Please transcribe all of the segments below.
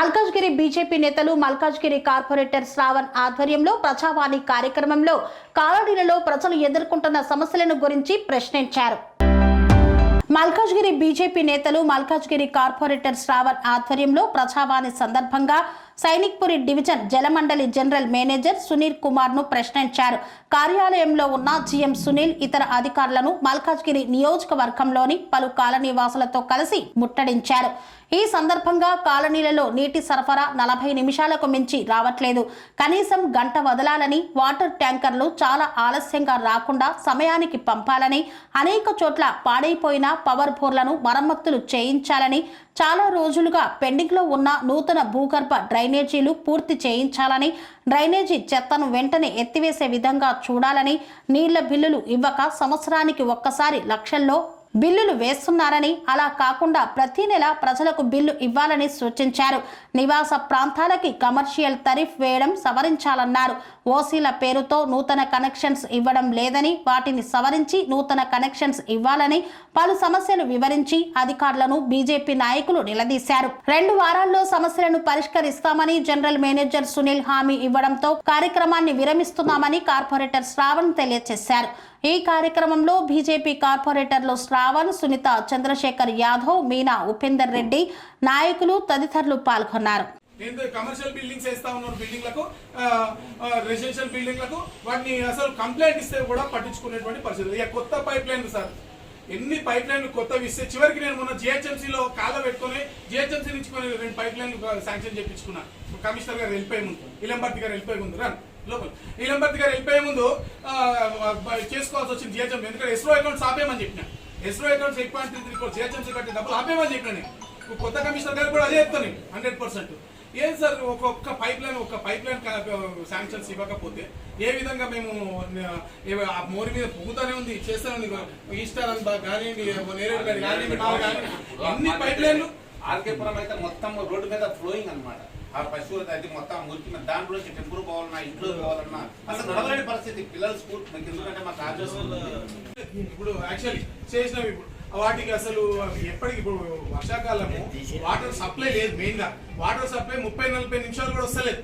Malkajgiri BJP నేతలు Malkajgiri corporator Shravan ఆధ్వర్యంలో ప్రజావాణి కార్యక్రమంలో కాలనీలలో ప్రజలు ఎదుర్కొంటున్న సమస్యలను గురించి ప్రశ్నించారు. మల్కాజ్గిరి బీజేపీ నేతలు మల్కాజ్గిరి కార్పొరేటర్ శ్రావణ్ ఆధ్వర్యంలో ప్రజావాణి సందర్భంగా సైనిక్పురి డివిజన్ జలమండలి జనరల్ మేనేజర్ సునీల్ కుమార్ ను ప్రశ్నించారు. కార్యాలయంలో ఉన్న జీఎం సునీల్ ఇతర అధికారులను మల్కాజ్గిరి నియోజకవర్గంలోని పలు కాలనీ వాసులతో కలిసి ముట్టడించారు. ఈ సందర్భంగా కాలనీలలో నీటి సరఫరా 40 నిమిషాలకు మించి రావట్లేదు, కనీసం గంట వదలాలని, వాటర్ ట్యాంకర్లు చాలా ఆలస్యంగా రాకుండా సమయానికి పంపాలని, అనేక చోట్ల పాడైపోయిన పవర్ బోర్లను మరమ్మతులు చేయించాలని, చాలా రోజులుగా పెండింగ్లో ఉన్న నూతన భూగర్భ డ్రైనేజీలు పూర్తి చేయించాలని, డ్రైనేజీ చెత్తను వెంటనే ఎత్తివేసే విధంగా చూడాలని, నీళ్ల బిల్లులు ఇవ్వక సంవత్సరానికి ఒక్కసారి లక్షల్లో బిల్లులు వేస్తున్నారని, అలా కాకుండా ప్రతి నెల ప్రజలకు బిల్లు ఇవ్వాలని సూచించారు. నివాస ప్రాంతాలకి కమర్షియల్ టారిఫ్ వేయడం సవరించాలన్నారు. ఓసీల పేరుతో నూతన కనెక్షన్స్ ఇవ్వడం లేదని, వాటిని సవరించి నూతన కనెక్షన్స్ ఇవ్వాలని పలు సమస్యలు వివరించి అధికారులను బీజేపీ నాయకులు నిలదీశారు. 2 వారాల్లో సమస్యలను పరిష్కరిస్తామని జనరల్ మేనేజర్ సునీల్ హామీ ఇవ్వడంతో కార్యక్రమాన్ని విరమిస్తున్నామని కార్పొరేటర్ శ్రావణ్ తెలియజేశారు. ఈ కార్యక్రమంలో బీజేపీ కార్పొరేటర్లు శ్రావణ్, సునీత, చంద్రశేఖర్ యాదవ్, మీనా ఉపేందర్ రెడ్డి, నాయకులు తదితరులు పాల్గొన్నారు. కమర్షియల్ బిల్డింగ్స్ వేస్తా ఉన్నారు, బిల్డింగ్లకు రెసిడెన్షియల్ బిల్డింగ్లకు వాటిని అసలు కంప్లైంట్ ఇస్తే కూడా పట్టించుకునేటువంటి పరిస్థితి. ఇక కొత్త పైప్ లైన్లు సార్, ఎన్ని పైప్ లైన్లు కొత్తవి ఇస్తే చివరికి నేను మొన్న జిహెచ్ఎంసీలో కాళ్ళ పెట్టుకుని జిహెచ్ఎంసీ నుంచి 2 పైప్ లైన్లు శాంక్షన్ చేయించుకున్నా. కమిషనర్ గారు వెళ్ళిపోయే ముందు, ఇలంబర్తి గారు వెళ్ళిపోయే ముందు లోపల ఇలంబర్తి గారు వెళ్ళిపోయే ముందు చేసుకోవాల్సి వచ్చింది జిహెచ్ఎంసీ. ఎందుకంటే ఎస్రో అకౌంట్స్ ఆపేయమని చెప్పిన, ఎస్రో అకౌంట్స్ 8.33 crores జిహెచ్ఎంసీ కట్టిన డబ్బులు ఆపేయమని చెప్పిన. నేను కొత్త కమిషనర్ గారు కూడా అదే చెప్తాను 100%. ఏం సార్ ఒక్క పైప్ లైన్ శాంక్షన్స్ ఇవ్వకపోతే ఏ విధంగా మేము మోరి మీద పొగుతానే ఉంది, చేస్తానే ఉంది. ఈస్టర్ కానివ్వండి, నేరేడు గారి కానివ్వండి, అన్ని పైప్ లైన్లు ఆర్కేపురం అయితే మొత్తం రోడ్డు మీద ఫ్లోయింగ్ అనమాట. ఆ పశువులు అయితే మొత్తం మురికి మీద దాంట్లో టెంపుల్ పోవాలన్నా, ఇంట్లో పోవాలన్నా అసలు నడవలేని పరిస్థితి. పిల్లలు స్కూల్ ఎందుకంటే మాకు ఇప్పుడు యాక్చువల్లీ చేసినవి ఇప్పుడు వాటికి అసలు ఎప్పటికి ఇప్పుడు వర్షాకాలము వాటర్ సప్లై లేదు. మెయిన్ గా వాటర్ సప్లై 30-40 నిమిషాలు కూడా వస్తలేదు.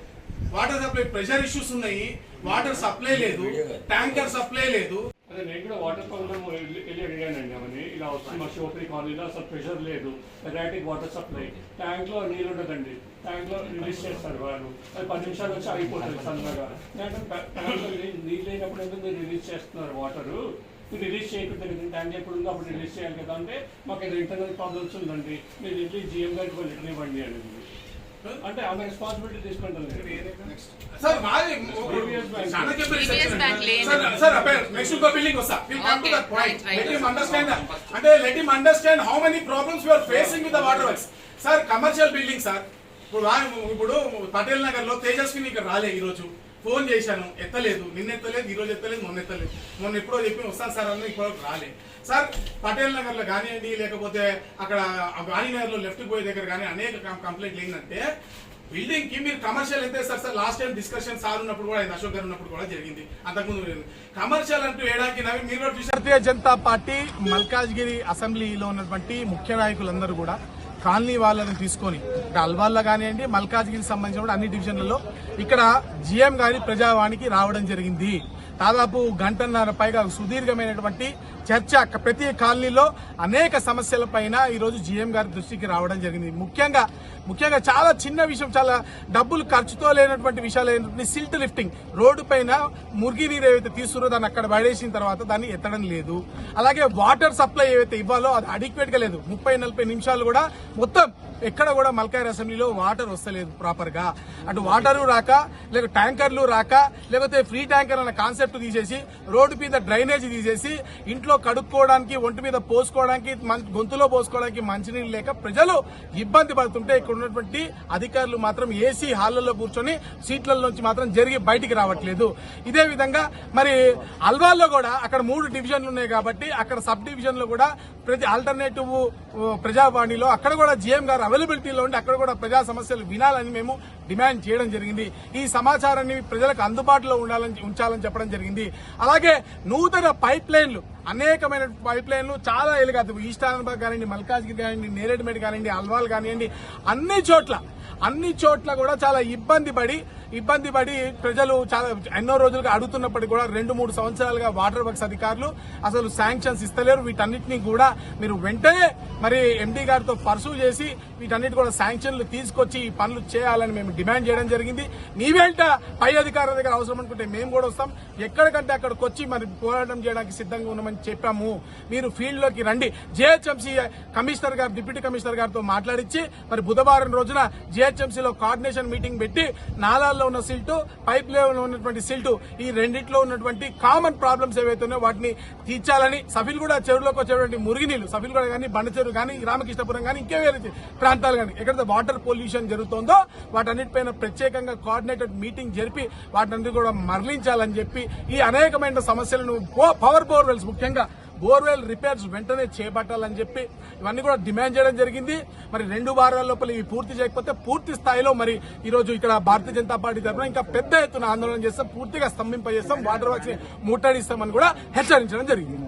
వాటర్ సప్లై ప్రెషర్ ఇష్యూస్ ఉన్నాయి, వాటర్ సప్లై లేదు, ట్యాంకర్ సప్లై లేదు. అదే నేను కూడా వాటర్ ప్రాబ్లమ్ వెళ్ళి అడిగానండి. అవన్నీ ఇలా వస్తుంది మా శివపురి కాలనీలో అసలు ప్రెషర్ లేదు, ఎరాటిక్ వాటర్ సప్లై, ట్యాంక్ లో నీళ్ళు ఉండదండి, ట్యాంక్ లో రిలీజ్ చేస్తారు వాళ్ళు, అది 10 నిమిషాలు వచ్చి అయిపోతుంది సన్నగా. ట్యాంక్ లో నీళ్ళు లేనప్పుడు ఎందుకు మీరు రిలీజ్ చేస్తున్నారు వాటరు, మీరు రిలీజ్ చేయకుండా ట్యాంక్ ఎప్పుడు ఉందో అప్పుడు రిలీజ్ చేయాలి కదా అంటే మాకు ఏదో ఇంటర్నల్ ప్రాబ్లమ్స్ ఉందండి, మీరు ఇంటి జిఎం గారికి లెటర్ ఇవ్వండి అని. అంటే ఆమె రెస్పాన్సిబిలిటీ తీసుకుంటాను. Let him understand how many problems we are facing with the water works. Sir, commercial building sir. ఇప్పుడు పటేల్ నగర్ లో తేజస్విని ఇక్కడ రాలే. ఈ రోజు ఫోన్ చేశాను, ఎత్తలేదు, నిన్న ఎత్తలేదు, ఈ రోజు ఎత్తలేదు, మొన్న ఎత్తలేదు. మొన్న ఎప్పుడో చెప్పి వస్తాను సార్ అని ఇప్పుడు రాలే. సార్ పటేల్ నగర్ లో కానివ్వండి, లేకపోతే అక్కడ గాంధీనగర్ లో లెఫ్ట్ పోయే దగ్గర కానీ అనేక కంప్లైంట్లు ఏంటంటే బిల్డింగ్ కి మీరు కమర్షియల్ ఎంత ఇస్తారు sir. Last time discussion sir ఉన్నప్పుడు కూడా, అశోక్ గారు ఉన్నప్పుడు కూడా జరిగింది. అంతకుముందు కమర్షియల్ అంటూ వేయడానికి మీరు భారతీయ జనతా పార్టీ మల్కాజ్గిరి అసెంబ్లీలో ఉన్నటువంటి ముఖ్య నాయకులందరూ కూడా కాలనీ వాళ్ళని తీసుకొని అల్వాల్లో కానివ్వండి, మల్కాజ్గిరికి సంబంధించిన అన్ని డివిజన్లలో ఇక్కడ జిఎం గారి ప్రజావాణికి రావడం జరిగింది. దాదాపు గంటన్నర పైగా సుదీర్ఘమైనటువంటి చర్చ ప్రతి కాలనీలో అనేక సమస్యలపైన ఈరోజు జిఎం గారి దృష్టికి రావడం జరిగింది. ముఖ్యంగా చాలా చిన్న విషయం, చాలా డబ్బులు ఖర్చుతో లేనటువంటి విషయాలు ఏంటంటే సిల్ట్ లిఫ్టింగ్. రోడ్డు పైన మురికి నీరు ఏవైతే తీసుకురో దాన్ని అక్కడ పడేసిన తర్వాత దాన్ని ఎత్తడం లేదు. అలాగే వాటర్ సప్లై ఏవైతే ఇవ్వాలో అది అడిక్వేట్ గా లేదు. 30-40 నిమిషాలు కూడా మొత్తం ఎక్కడ కూడా మల్కాజ్గిరి అసెంబ్లీలో వాటర్ వస్తలేదు ప్రాపర్ గా. అటు వాటరు రాక, లేక ట్యాంకర్లు రాక, లేకపోతే ఫ్రీ ట్యాంకర్ అన్న కాన్సెప్ట్ తీసేసి రోడ్డు మీద డ్రైనేజ్ తీసేసి ఇంట్లో కడుక్కోవడానికి, ఒంటి మీద పోసుకోవడానికి, గొంతులో పోసుకోవడానికి మంచినీళ్ళు లేక ప్రజలు ఇబ్బంది పడుతుంటే ఇక్కడ ఉన్నటువంటి అధికారులు మాత్రం ఏసీ హాళ్లలో కూర్చొని సీట్లలోంచి మాత్రం జరిగి బయటికి రావట్లేదు. ఇదే విధంగా మరి అల్వాల్లో కూడా అక్కడ 3 డివిజన్లు ఉన్నాయి కాబట్టి అక్కడ సబ్ డివిజన్ లో కూడా ప్రతి ఆల్టర్నేటివ్ ప్రజావాణిలో అక్కడ కూడా జిఎం గారు అవైలబిలిటీలో ఉండి అక్కడ కూడా ప్రజా సమస్యలు వినాలని మేము డిమాండ్ చేయడం జరిగింది. ఈ సమాచారాన్ని ప్రజలకు అందుబాటులో ఉంచాలని చెప్పడం జరిగింది. అలాగే నూతన పైప్ లైన్లు అనేకమైన పైప్ లైన్లు చాలా ఎలుగాదు. ఈస్ట్ ఆనందబాగ్ కానివ్వండి, మల్కాజ్గిరి కానివ్వండి, నేరేడుమేడ్ కానివ్వండి, అల్వాల్ కానివ్వండి, అన్ని చోట్ల కూడా చాలా ఇబ్బంది పడి ప్రజలు చాలా ఎన్నో రోజులుగా అడుగుతున్నప్పటికీ కూడా 2-3 సంవత్సరాలుగా వాటర్ వర్క్స్ అధికారులు అసలు శాంక్షన్స్ ఇస్తలేరు. వీటన్నిటిని కూడా మీరు వెంటనే మరి ఎండీ గారితో పర్సూ చేసి వీటన్నిటి కూడా శాంక్షన్లు తీసుకొచ్చి ఈ పనులు చేయాలని మేము డిమాండ్ చేయడం జరిగింది. నీవేంట పై అధికారుల దగ్గర అవసరం అనుకుంటే మేము కూడా వస్తాం, ఎక్కడికంటే అక్కడికి వచ్చి మరి పోరాటం చేయడానికి సిద్ధంగా ఉన్నామని చెప్పాము. మీరు ఫీల్డ్ లోకి రండి. జిహెచ్ఎంసీ కమిషనర్ గారు, డిప్యూటీ కమిషనర్ గారితో మాట్లాడించి మరి బుధవారం రోజున జిహెచ్ఎంసీలో కోఆర్డినేషన్ మీటింగ్ పెట్టి నాలాల్లో ఉన్న సిల్టు, పైప్ లైన్ ఉన్నటువంటి సిల్టు, ఈ రెండిట్లో ఉన్నటువంటి కామన్ ప్రాబ్లమ్స్ ఏవైతే ఉన్నాయో వాటిని తీర్చాలని, సఫిల్గూడ చెరువులోకి వచ్చేటువంటి మురుగునీళ్లు, సఫిల్గూడ కానీ, బండ చెరువు కానీ, రామకృష్ణపురం కానీ, ఇంకే వేరే ప్రాంతాలు కానీ ఎక్కడైతే వాటర్ పొల్యూషన్ జరుగుతుందో వాటన్నిటిపైన ప్రత్యేకంగా కోఆర్డినేటెడ్ మీటింగ్ జరిపి వాటన్నిటి కూడా మరలించాలని చెప్పి ఈ అనేకమైన సమస్యలను పవర్ బోర్వెల్స్, ముఖ్యంగా బోర్వెల్ రిపేర్స్ వెంటనే చేపట్టాలని చెప్పి ఇవన్నీ కూడా డిమాండ్ చేయడం జరిగింది. మరి 2 వారాల లోపల ఇవి పూర్తి చేయకపోతే పూర్తి స్థాయిలో మరి ఈ రోజు ఇక్కడ భారతీయ జనతా పార్టీ తరఫున ఇంకా పెద్ద ఎత్తున ఆందోళన చేస్తాం, పూర్తిగా స్తంభింపజేస్తాం, వాటర్ వర్క్స్ ని ముట్టడిస్తామని కూడా హెచ్చరించడం జరిగింది.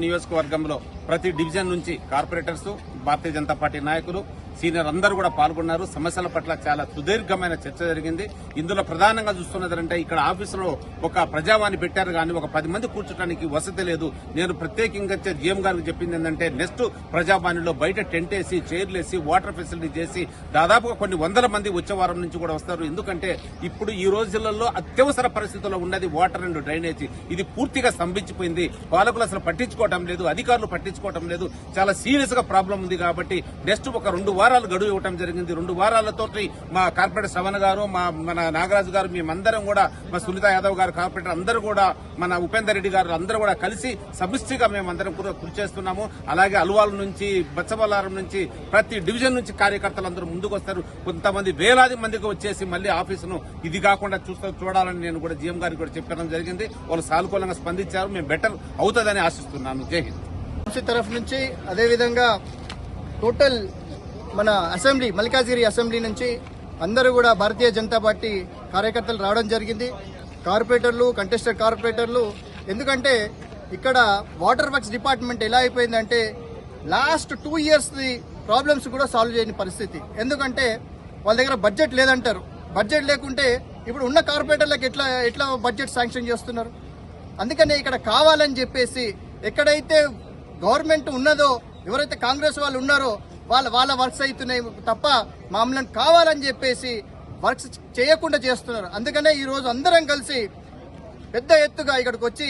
నియోజకవర్గంలో ప్రతి డివిజన్ నుంచి కార్పొరేటర్స్, భారతీయ జనతా పార్టీ నాయకులు, సీనియర్ అందరూ కూడా పాల్గొన్నారు. సమస్యల పట్ల చాలా సుదీర్ఘమైన చర్చ జరిగింది. ఇందులో ప్రధానంగా చూస్తున్నదంటే ఇక్కడ ఆఫీసులో ఒక ప్రజావాణి పెట్టారు కానీ ఒక 10 మంది కూర్చోడానికి వసతి లేదు. నేను ప్రత్యేకంగా జీఎం గారికి చెప్పింది ఏంటంటే నెక్స్ట్ ప్రజావాణిలో బయట టెంట్ వేసి, చైర్లు వేసి, వాటర్ ఫెసిలిటీ చేసి దాదాపుగా కొన్ని వందల మంది వచ్చే వారం నుంచి కూడా వస్తారు. ఎందుకంటే ఇప్పుడు ఈ రోజులలో అత్యవసర పరిస్థితుల్లో ఉన్నది వాటర్ అండ్ డ్రైనేజీ. ఇది పూర్తిగా స్తంభించిపోయింది. పాలకులు అసలు పట్టించుకోవటం లేదు, అధికారులు పట్టించుకోవటం లేదు. చాలా సీరియస్ గా ప్రాబ్లం ఉంది. కాబట్టి నెక్స్ట్ ఒక 2 వారాలు గడువు ఇవ్వడం జరిగింది. 2 వారాలతోటి మా కార్పొరేటర్ శ్రవణ్ గారు, మన నాగరాజు గారు, మేమందరం కూడా, మా సునీత యాదవ్ గారు కార్పొరేటర్ అందరూ కూడా, మన ఉపేందర్ రెడ్డి గారు అందరూ కూడా కలిసి సమిష్టిగా మేమందరం కూడా కృషి చేస్తున్నాము. అలాగే అల్వాల్ నుంచి, బచ్చబల్లారం నుంచి, ప్రతి డివిజన్ నుంచి కార్యకర్తలందరూ ముందుకు వస్తారు. కొంతమంది వేలాది మందికి వచ్చేసి మళ్లీ ఆఫీసును ఇది కాకుండా చూడాలని నేను కూడా జీఎం గారికి కూడా చెప్పడం జరిగింది. వాళ్ళు సానుకూలంగా స్పందించారు. మేము బెటర్ అవుతుందని ఆశిస్తున్నాను. జై హింద్. తరఫు నుంచి అదేవిధంగా టోటల్ మన అసెంబ్లీ, మల్కాజ్గిరి అసెంబ్లీ నుంచి అందరూ కూడా భారతీయ జనతా పార్టీ కార్యకర్తలు రావడం జరిగింది. కార్పొరేటర్లు, కంటెస్టెడ్ కార్పొరేటర్లు. ఎందుకంటే ఇక్కడ వాటర్ వర్క్స్ డిపార్ట్మెంట్ ఎలా అయిపోయిందంటే లాస్ట్ 2 years ప్రాబ్లమ్స్ కూడా సాల్వ్ చేయని పరిస్థితి. ఎందుకంటే వాళ్ళ దగ్గర బడ్జెట్ లేదంటారు. బడ్జెట్ లేకుంటే ఇప్పుడు ఉన్న కార్పొరేటర్లకు ఎట్లా బడ్జెట్ శాంక్షన్ చేస్తున్నారు? అందుకనే ఇక్కడ కావాలని చెప్పేసి ఎక్కడైతే గవర్నమెంట్ ఉన్నదో, ఎవరైతే కాంగ్రెస్ వాళ్ళు ఉన్నారో వాళ్ళ వర్క్స్ అవుతున్నాయి తప్ప మమ్మల్ని కావాలని చెప్పేసి వర్క్స్ చేయకుండా చేస్తున్నారు. అందుకనే ఈ రోజు అందరం కలిసి పెద్ద ఎత్తుగా ఇక్కడికి వచ్చి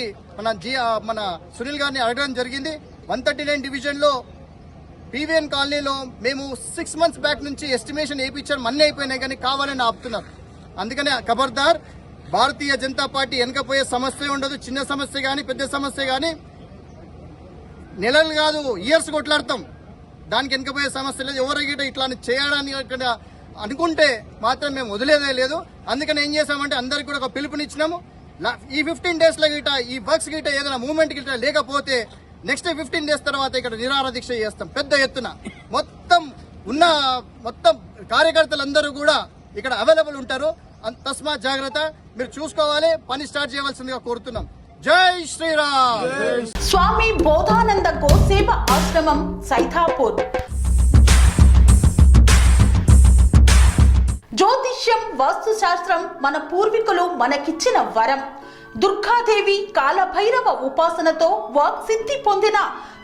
మన సునీల్ గారిని అడగడం జరిగింది. 139 డివిజన్ లో పీవీఎన్ కాలనీలో మేము 6 months బ్యాక్ నుంచి ఎస్టిమేషన్ వేయించారు, మన్నీ అయిపోయినాయి కానీ కావాలని ఆపుతున్నారు. అందుకనే ఖబర్దార్, భారతీయ జనతా పార్టీ వెనకపోయే సమస్య ఉండదు. చిన్న సమస్య కానీ పెద్ద సమస్య కానీ నెలలు కాదు, ఇయర్స్ కొట్లాడతాం. దానికి వెనకపోయే సమస్య లేదు. ఎవరైనా ఇట్లా చేయడానికి అనుకుంటే మాత్రం మేము వదిలేదే లేదు. అందుకని ఏం చేసామంటే అందరికి కూడా ఒక పిలుపునిచ్చినాము. ఈ 15 days లో గిట ఈ వర్క్స్ గిట ఏదైనా మూవ్మెంట్ గిట లేకపోతే నెక్స్ట్ 15 days తర్వాత ఇక్కడ నిరాహార దీక్ష చేస్తాం పెద్ద ఎత్తున. మొత్తం కార్యకర్తలందరూ కూడా ఇక్కడ అవైలబుల్ ఉంటారు. తస్మాత్ జాగ్రత్త, మీరు చూసుకోవాలి. పని స్టార్ట్ చేయవలసిందిగా కోరుతున్నాం. జై శ్రీరామ్. స్వామి బోధానంద గోసేవ ఆశ్రమం, సైథాపూర్. జ్యోతిష్యం, వాస్తు శాస్త్రం మన పూర్వీకులు మనకిచ్చిన వరం. దుర్గాదేవి, కాలభైరవ ఉపాసనతో వాక్సిద్ధి పొందిన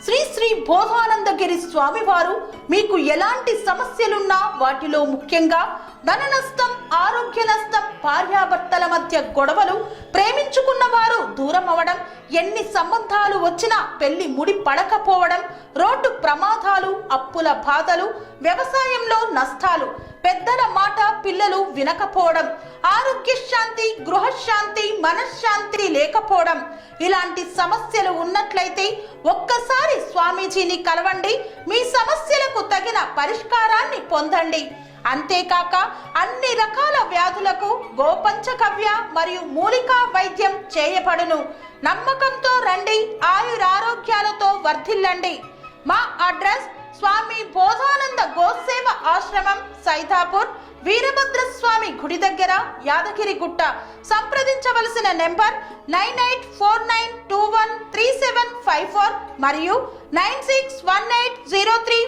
శ్రీ బోధానందగిరి స్వామివారు మీకు ఎలాంటి సమస్యలున్నా, వాటిలో ముఖ్యంగా ధన నష్టం, ఆరోగ్య నష్టం, భార్యాభర్తల మధ్య గొడవలు, ప్రేమించుకున్న వారు దూరం అవడం, ఎన్ని సంబంధాలు వచ్చినా పెళ్లి ముడి పడకపోవడం, రోడ్డు ప్రమాదాలు, అప్పుల బాధలు, వ్యవసాయంలో నష్టాలు, పెద్దల మాట పిల్లలు వినకపోవడం, ఆరోగ్య శాంతి, గృహశాంతి, మనశ్శాంతి లేకపోవడం, ఇలాంటి సమస్యలు ఉన్నట్లయితే ఒక్కసారి స్వామీజీని కలవండి. మీ సమస్యలకు తగిన పరిష్కారాన్ని పొందండి. అంతేకాక అన్ని రకాల వ్యాధులకు గోపంచకవ్య మరియు మూలికా వైద్యం చేయబడును. నమ్మకంతో రండి, ఆయురారోగ్యాలతో వర్ధిల్లండి. మా అడ్రస్ స్వామి బోధానంద గోసేవ ఆశ్రమం, సైతాపూర్, వీరభద్రస్వామి గుడి దగ్గర, యాదగిరిగుట్ట. సంప్రదించవలసిన నెంబర్ 9849213754 మరియు 961803